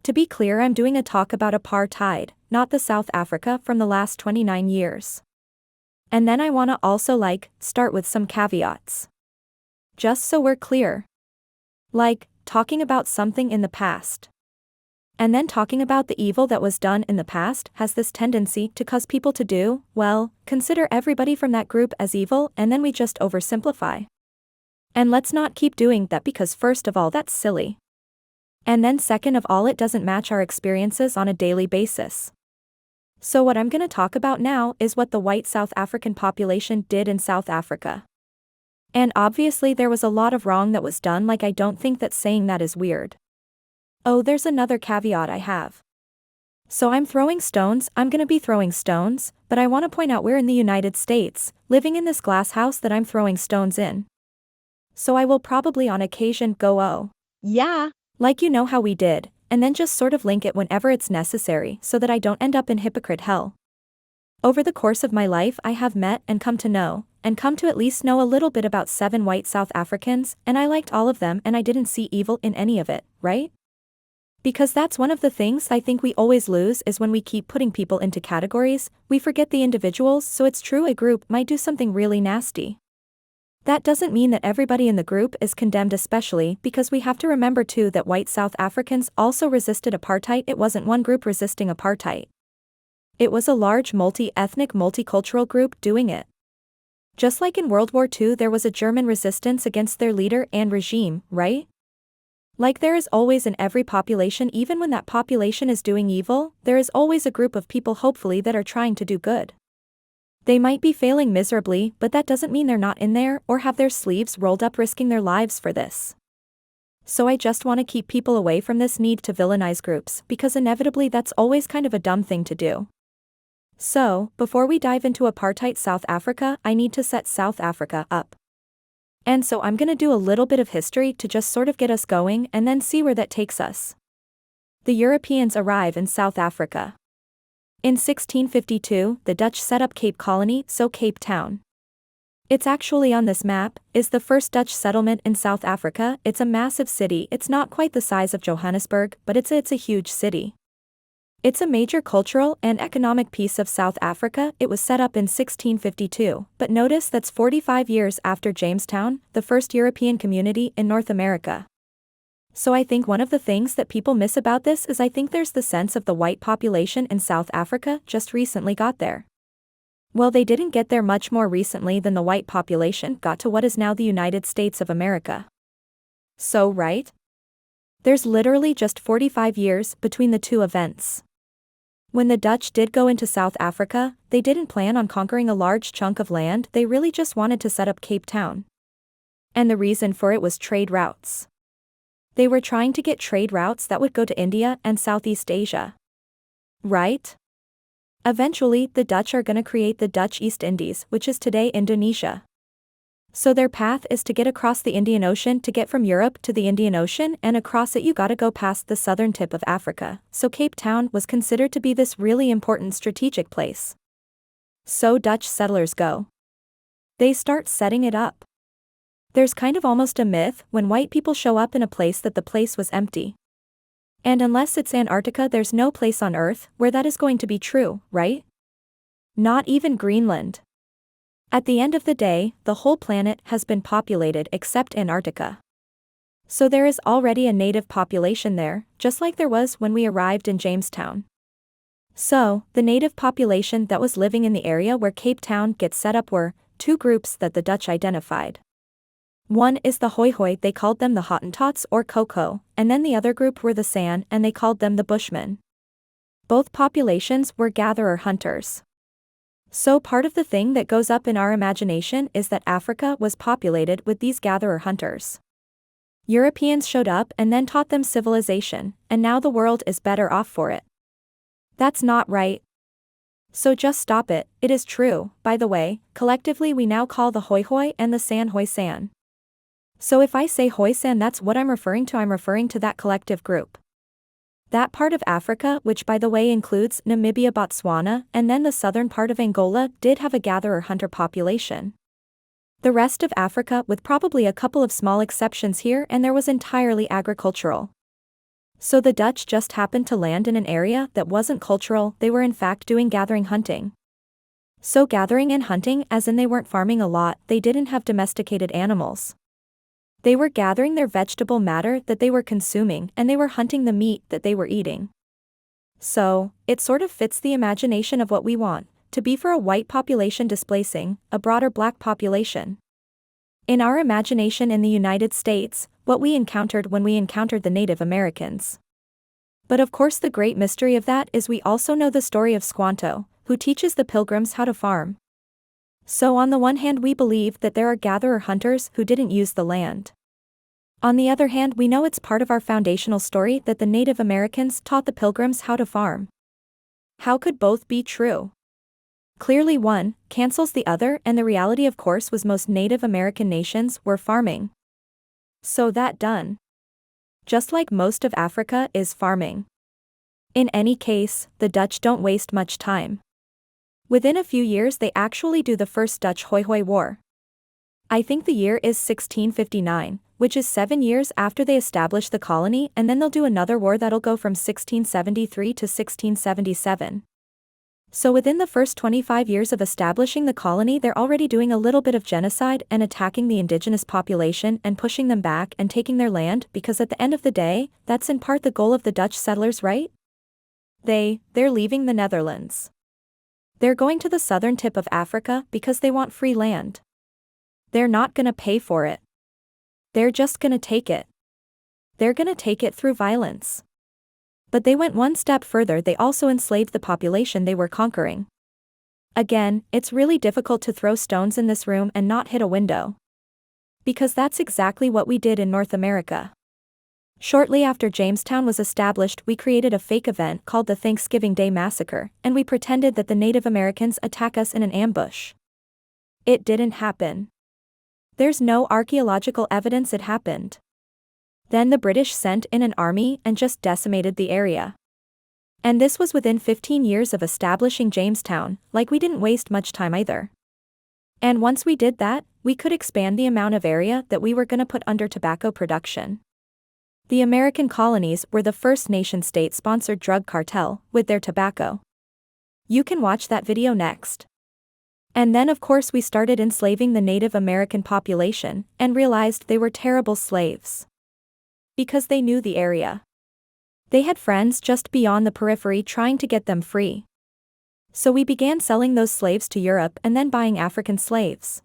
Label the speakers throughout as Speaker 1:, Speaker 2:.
Speaker 1: To be clear, I'm doing a talk about apartheid, not the South Africa from the last 29 years. And then I wanna also start with some caveats. Just so we're clear. Talking about something in the past. And then talking about the evil that was done in the past has this tendency to cause people to do, well, consider everybody from that group as evil, and then we just oversimplify. And let's not keep doing that, because first of all, that's silly. And then second of all, it doesn't match our experiences on a daily basis. So what I'm gonna talk about now is what the white South African population did in South Africa. And obviously there was a lot of wrong that was done. I don't think that saying that is weird. Oh, there's another caveat I have. So I'm gonna be throwing stones, but I wanna point out we're in the United States, living in this glass house that I'm throwing stones in. So I will probably on occasion go, oh, yeah, you know how we did, and then just sort of link it whenever it's necessary so that I don't end up in hypocrite hell. Over the course of my life, I have met and come to at least know a little bit about 7 white South Africans, and I liked all of them and I didn't see evil in any of it, right? Because that's one of the things I think we always lose, is when we keep putting people into categories, we forget the individuals. So it's true a group might do something really nasty. That doesn't mean that everybody in the group is condemned, especially because we have to remember too that white South Africans also resisted apartheid. It wasn't one group resisting apartheid. It was a large multi-ethnic, multicultural group doing it. Just like in World War II there was a German resistance against their leader and regime, right? There is always in every population, even when that population is doing evil, there is always a group of people hopefully that are trying to do good. They might be failing miserably, but that doesn't mean they're not in there or have their sleeves rolled up risking their lives for this. So I just want to keep people away from this need to villainize groups, because inevitably that's always kind of a dumb thing to do. So, before we dive into apartheid South Africa, I need to set South Africa up. And so I'm gonna do a little bit of history to just sort of get us going and then see where that takes us. The Europeans arrive in South Africa. In 1652, the Dutch set up Cape Colony, so Cape Town. It's actually on this map, is the first Dutch settlement in South Africa. It's a massive city. It's not quite the size of Johannesburg, but it's a huge city. It's a major cultural and economic piece of South Africa. It was set up in 1652, but notice that's 45 years after Jamestown, the first European community in North America. So I think one of the things that people miss about this is I think there's the sense of the white population in South Africa just recently got there. Well, they didn't get there much more recently than the white population got to what is now the United States of America. So, right? There's literally just 45 years between the two events. When the Dutch did go into South Africa, they didn't plan on conquering a large chunk of land. They really just wanted to set up Cape Town. And the reason for it was trade routes. They were trying to get trade routes that would go to India and Southeast Asia. Right? Eventually, the Dutch are gonna create the Dutch East Indies, which is today Indonesia. So their path is to get across the Indian Ocean. To get from Europe to the Indian Ocean and across it, you gotta go past the southern tip of Africa. So Cape Town was considered to be this really important strategic place. So Dutch settlers go. They start setting it up. There's kind of almost a myth when white people show up in a place that the place was empty. And unless it's Antarctica, there's no place on Earth where that is going to be true, right? Not even Greenland. At the end of the day, the whole planet has been populated except Antarctica. So there is already a native population there, just like there was when we arrived in Jamestown. So, the native population that was living in the area where Cape Town gets set up were 2 groups that the Dutch identified. One is the Hoi, they called them the Hottentots or Koko, and then the other group were the San, and they called them the Bushmen. Both populations were gatherer-hunters. So part of the thing that goes up in our imagination is that Africa was populated with these gatherer-hunters. Europeans showed up and then taught them civilization, and now the world is better off for it. That's not right. So just stop it. It is true, by the way, collectively we now call the Hoi and the San San. So if I say San, that's what I'm referring to that collective group. That part of Africa, which by the way includes Namibia, Botswana, and then the southern part of Angola, did have a gatherer-hunter population. The rest of Africa, with probably a couple of small exceptions here and there, was entirely agricultural. So the Dutch just happened to land in an area that wasn't cultural, they were in fact doing gathering hunting. So gathering and hunting as in they weren't farming a lot, they didn't have domesticated animals. They were gathering their vegetable matter that they were consuming and they were hunting the meat that they were eating. So, it sort of fits the imagination of what we want, to be for a white population displacing a broader black population. In our imagination in the United States, what we encountered when we encountered the Native Americans. But of course the great mystery of that is we also know the story of Squanto, who teaches the Pilgrims how to farm. So on the one hand we believe that there are gatherer-hunters who didn't use the land. On the other hand we know it's part of our foundational story that the Native Americans taught the Pilgrims how to farm. How could both be true? Clearly one cancels the other, and the reality of course was most Native American nations were farming. So that done. Just like most of Africa is farming. In any case, the Dutch don't waste much time. Within a few years they actually do the first Dutch Hoi War. I think the year is 1659, which is 7 years after they establish the colony, and then they'll do another war that'll go from 1673 to 1677. So within the first 25 years of establishing the colony they're already doing a little bit of genocide and attacking the indigenous population and pushing them back and taking their land, because at the end of the day, that's in part the goal of the Dutch settlers, right? They're leaving the Netherlands. They're going to the southern tip of Africa because they want free land. They're not gonna pay for it. They're just gonna take it. They're gonna take it through violence. But they went one step further, they also enslaved the population they were conquering. Again, it's really difficult to throw stones in this room and not hit a window. Because that's exactly what we did in North America. Shortly after Jamestown was established, we created a fake event called the Thanksgiving Day Massacre, and we pretended that the Native Americans attack us in an ambush. It didn't happen. There's no archaeological evidence it happened. Then the British sent in an army and just decimated the area. And this was within 15 years of establishing Jamestown, like we didn't waste much time either. And once we did that, we could expand the amount of area that we were gonna put under tobacco production. The American colonies were the first nation-state sponsored drug cartel with their tobacco. You can watch that video next. And then of course we started enslaving the Native American population and realized they were terrible slaves. Because they knew the area. They had friends just beyond the periphery trying to get them free. So we began selling those slaves to Europe and then buying African slaves.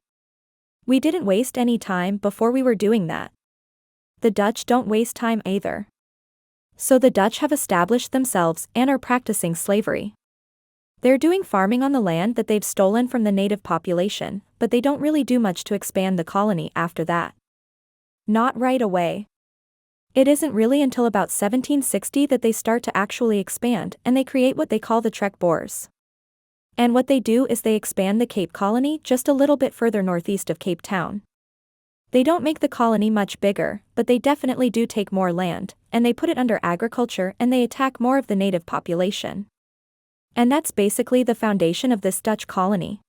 Speaker 1: We didn't waste any time before we were doing that. The Dutch don't waste time either. So the Dutch have established themselves and are practicing slavery. They're doing farming on the land that they've stolen from the native population, but they don't really do much to expand the colony after that. Not right away. It isn't really until about 1760 that they start to actually expand, and they create what they call the Trek Boers. And what they do is they expand the Cape Colony just a little bit further northeast of Cape Town. They don't make the colony much bigger, but they definitely do take more land, and they put it under agriculture and they attack more of the native population. And that's basically the foundation of this Dutch colony.